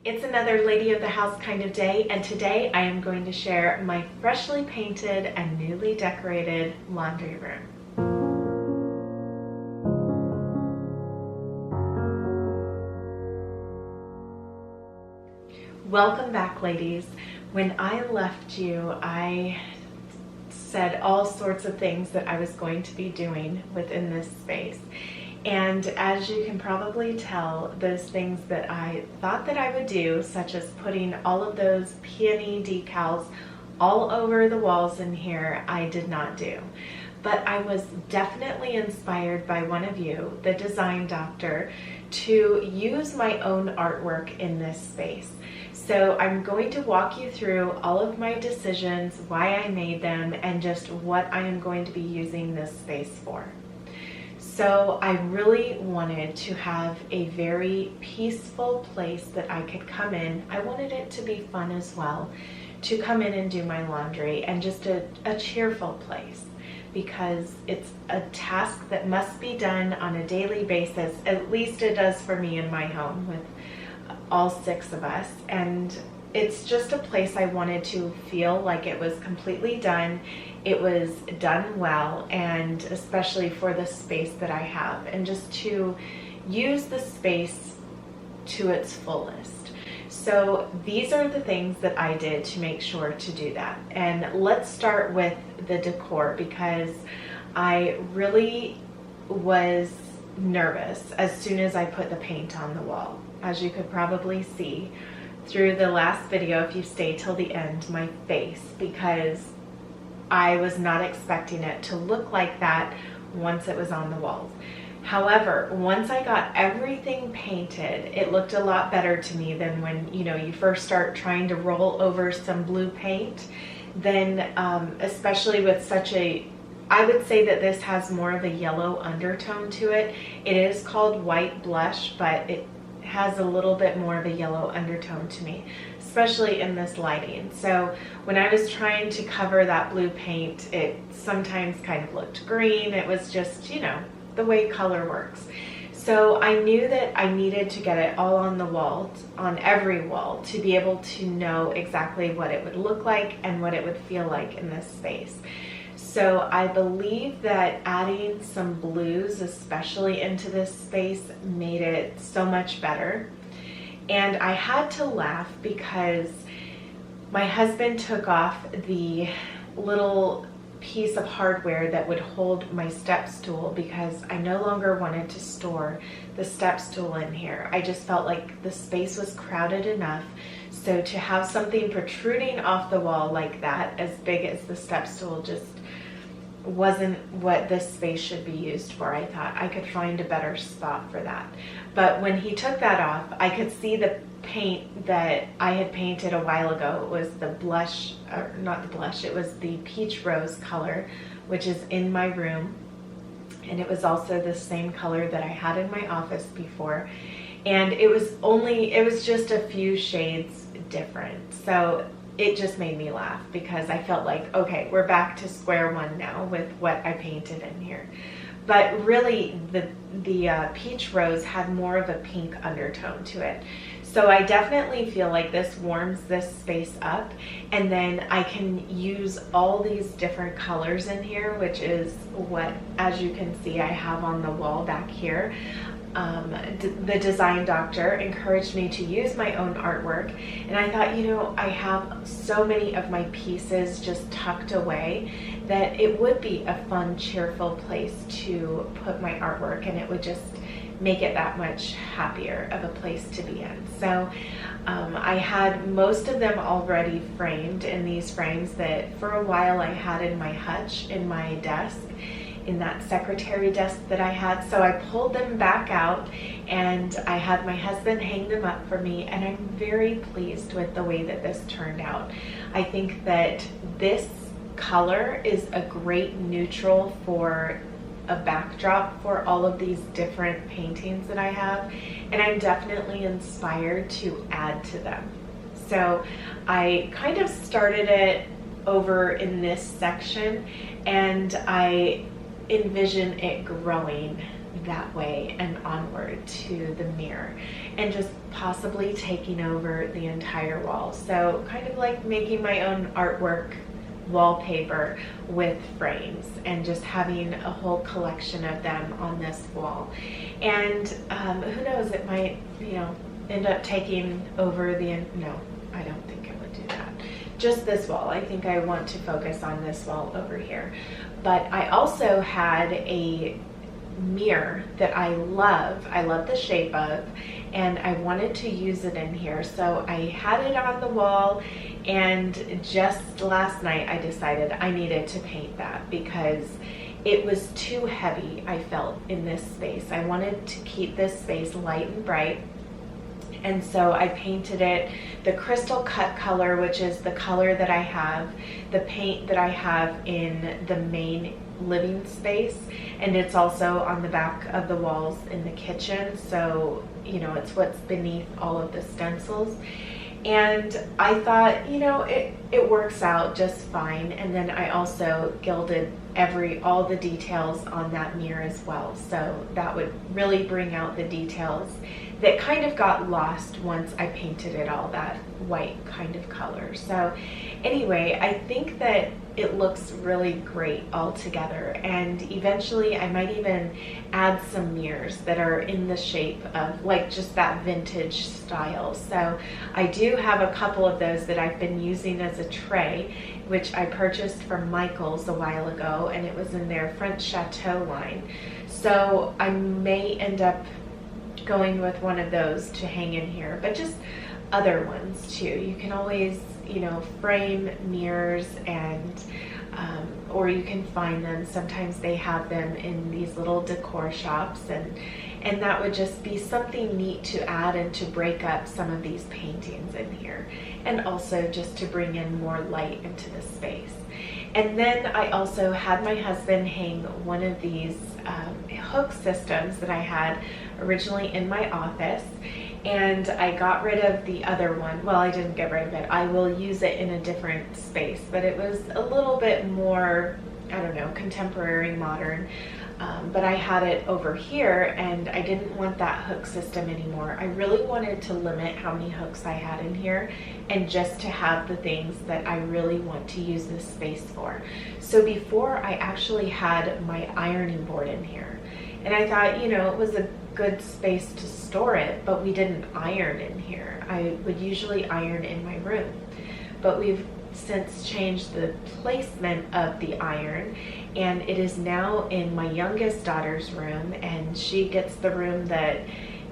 It's another lady of the house kind of day, and today I am going to share my freshly painted and newly decorated laundry room. Welcome back, ladies. When I left you, I said all sorts of things that I was going to be doing within this space. And as you can probably tell, those things that I thought that I would do, such as putting all of those peony decals all over the walls in here, I did not do. But I was definitely inspired by one of you, the design doctor, to use my own artwork in this space. So I'm going to walk you through all of my decisions, why I made them, and just what I am going to be using this space for. So I really wanted to have a very peaceful place that I could come in. I wanted it to be fun as well, to come in and do my laundry, and just a cheerful place, because it's a task that must be done on a daily basis. At least it does for me in my home with all 6 of us, and it's just a place I wanted to feel like it was completely done. It was done well, and especially for the space that I have, and just to use the space to its fullest. So these are the things that I did to make sure to do that. And let's start with the decor, because I really was nervous as soon as I put the paint on the wall. As you could probably see through the last video, if you stay till the end, my face, because I was not expecting it to look like that once it was on the walls. However, once I got everything painted, it looked a lot better to me than when you first start trying to roll over some blue paint. Then especially with such a, I would say that this has more of a yellow undertone to it. It is called white blush, but it has a little bit more of a yellow undertone to me, especially in this lighting. So when I was trying to cover that blue paint, it sometimes kind of looked green. It was just, the way color works. So I knew that I needed to get it all on the wall, on every wall, to be able to know exactly what it would look like and what it would feel like in this space. So I believe that adding some blues, especially into this space, made it so much better. And I had to laugh because my husband took off the little piece of hardware that would hold my step stool, because I no longer wanted to store the step stool in here. I just felt like the space was crowded enough. So to have something protruding off the wall like that, as big as the step stool, just wasn't what this space should be used for. I thought I could find a better spot for that. But when he took that off, I could see the paint that I had painted a while ago. It was the blush, or not the blush, it was the peach rose color, which is in my room. And it was also the same color that I had in my office before. And it was just a few shades different. So it just made me laugh, because I felt like, okay, we're back to square one now with what I painted in here. But really, the peach rose had more of a pink undertone to it. So I definitely feel like this warms this space up, and then I can use all these different colors in here, which is what, as you can see, I have on the wall back here. The design doctor encouraged me to use my own artwork, and I thought, I have so many of my pieces just tucked away that it would be a fun, cheerful place to put my artwork, and it would just make it that much happier of a place to be in. So I had most of them already framed in these frames that for a while I had in my hutch in my desk, in that secretary desk that I had. So I pulled them back out, and I had my husband hang them up for me, and I'm very pleased with the way that this turned out. I think that this color is a great neutral for a backdrop for all of these different paintings that I have, and I'm definitely inspired to add to them. So I kind of started it over in this section, and I envision it growing that way and onward to the mirror, and just possibly taking over the entire wall. So kind of like making my own artwork wallpaper with frames and just having a whole collection of them on this wall. And who knows, it might, you know, end up taking over the, no, I don't think it would do that. Just this wall. I think I want to focus on this wall over here. But I also had a mirror that I love the shape of, and I wanted to use it in here. So I had it on the wall, and just last night I decided I needed to paint that because it was too heavy, I felt, in this space. I wanted to keep this space light and bright. And so I painted it the crystal cut color, which is the color that I have, the paint that I have in the main living space, and it's also on the back of the walls in the kitchen. So, you know, it's what's beneath all of the stencils. And I thought, you know, it works out just fine. And then I also gilded all the details on that mirror as well. So that would really bring out the details that kind of got lost once I painted it all that white kind of color. So anyway, I think that it looks really great all together, and eventually I might even add some mirrors that are in the shape of like just that vintage style. So I do have a couple of those that I've been using as a tray, which I purchased from Michael's a while ago, and it was in their French Chateau line. So I may end up going with one of those to hang in here, but just other ones too. You can always, you know, frame mirrors, and or you can find them. Sometimes they have them in these little decor shops, and that would just be something neat to add and to break up some of these paintings in here, and also just to bring in more light into the space. And then I also had my husband hang one of these hook systems that I had originally in my office, and I got rid of the other one. Well, I didn't get rid of it. I will use it in a different space, but it was a little bit more, I don't know, contemporary, modern. But I had it over here, and I didn't want that hook system anymore. I really wanted to limit how many hooks I had in here, and just to have the things that I really want to use this space for. So before, I actually had my ironing board in here, and I thought, you know, it was a good space to store it, but we didn't iron in here. I would usually iron in my room, but we've since changed the placement of the iron, and it is now in my youngest daughter's room, and she gets the room that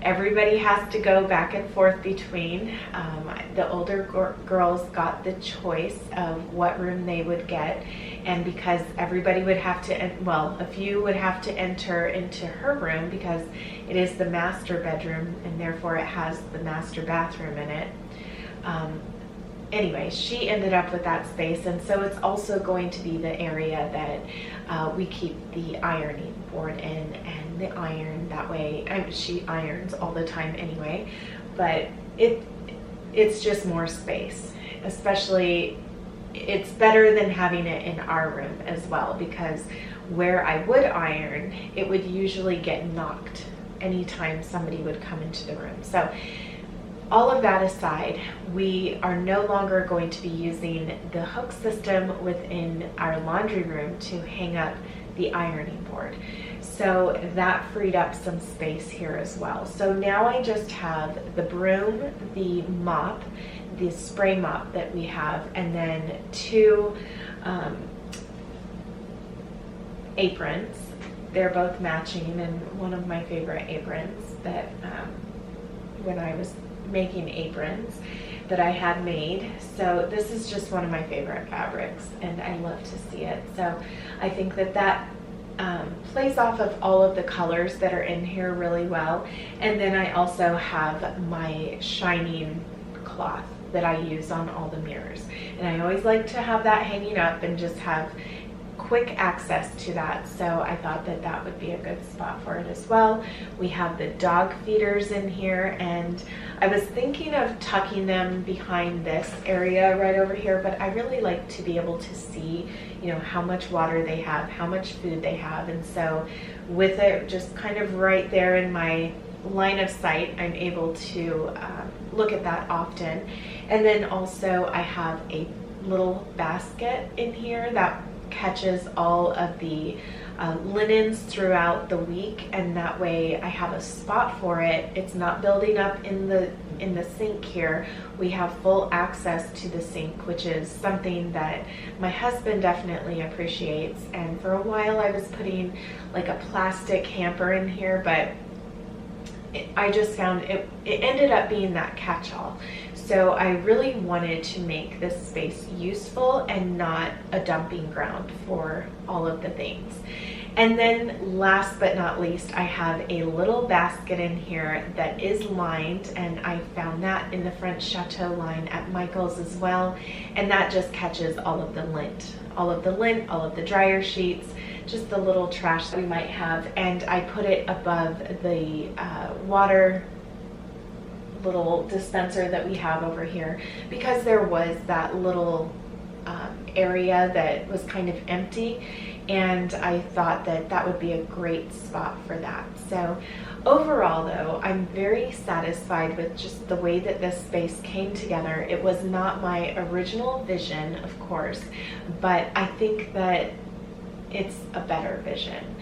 everybody has to go back and forth between. The older girls got the choice of what room they would get, and because everybody would have to, well, a few would have to enter into her room because it is the master bedroom, and therefore it has the master bathroom in it. Anyway, she ended up with that space, and so it's also going to be the area that we keep the ironing board in, and the iron that way. She irons all the time anyway, but it's just more space. Especially, it's better than having it in our room as well, because where I would iron, it would usually get knocked anytime somebody would come into the room. So all of that aside, we are no longer going to be using the hook system within our laundry room to hang up the ironing board. So that freed up some space here as well. So now I just have the broom, the mop, the spray mop that we have, and then two aprons. They're both matching, and one of my favorite aprons that when I was making aprons that I had made. So this is just one of my favorite fabrics, and I love to see it. So I think that plays off of all of the colors that are in here really well. And then I also have my shining cloth that I use on all the mirrors, and I always like to have that hanging up and just have quick access to that, so I thought that that would be a good spot for it as well. We have the dog feeders in here, and I was thinking of tucking them behind this area right over here, but I really like to be able to see, you know, how much water they have, how much food they have, and so with it just kind of right there in my line of sight, I'm able to look at that often. And then also I have a little basket in here that catches all of the linens throughout the week, and that way I have a spot for it. It's not building up in the sink here. We have full access to the sink, which is something that my husband definitely appreciates. And for a while I was putting like a plastic hamper in here, but I just found it ended up being that catch-all. So I really wanted to make this space useful and not a dumping ground for all of the things. And then last but not least, I have a little basket in here that is lined, and I found that in the French Chateau line at Michael's as well. And that just catches all of the lint, all of the dryer sheets, just the little trash that we might have. And I put it above the water little dispenser that we have over here, because there was that little area that was kind of empty, and I thought that that would be a great spot for that. So overall though, I'm very satisfied with just the way that this space came together. It was not my original vision, of course, but I think that it's a better vision.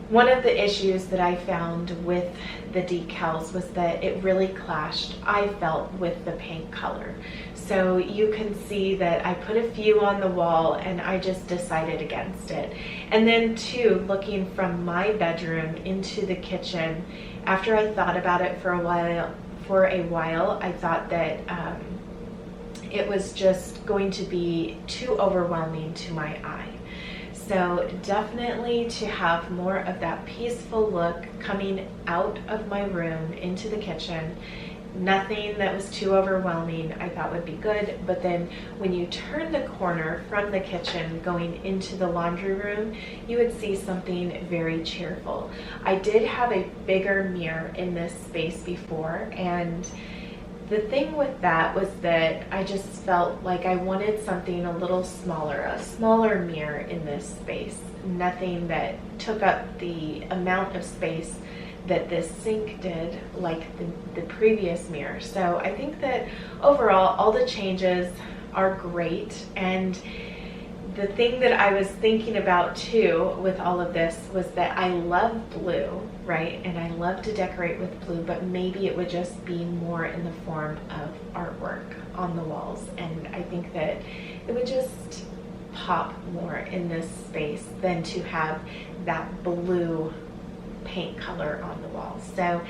One of the issues that I found with the decals was that it really clashed, I felt, with the paint color. So you can see that I put a few on the wall and I just decided against it. And then too, looking from my bedroom into the kitchen, after I thought about it for a while, I thought that it was just going to be too overwhelming to my eye. So definitely to have more of that peaceful look coming out of my room into the kitchen, nothing that was too overwhelming, I thought would be good. But then when you turn the corner from the kitchen going into the laundry room, you would see something very cheerful. I did have a bigger mirror in this space before, and the thing with that was that I just felt like I wanted something a little smaller, a smaller mirror in this space. Nothing that took up the amount of space that this sink did, like the previous mirror. So I think that overall all the changes are great. And the thing that I was thinking about too with all of this was that I love blue, right? And I love to decorate with blue, but maybe it would just be more in the form of artwork on the walls. And I think that it would just pop more in this space than to have that blue paint color on the walls. So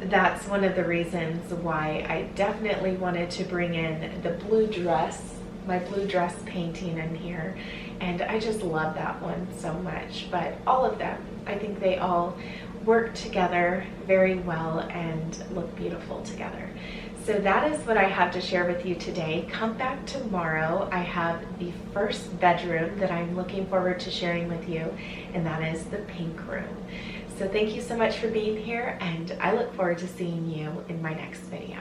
that's one of the reasons why I definitely wanted to bring in the blue dress, my blue dress painting in here, and I just love that one so much. But all of them, I think they all work together very well and look beautiful together. So that is what I have to share with you today. Come back tomorrow. I have the first bedroom that I'm looking forward to sharing with you, and that is the pink room. So thank you so much for being here, and I look forward to seeing you in my next video.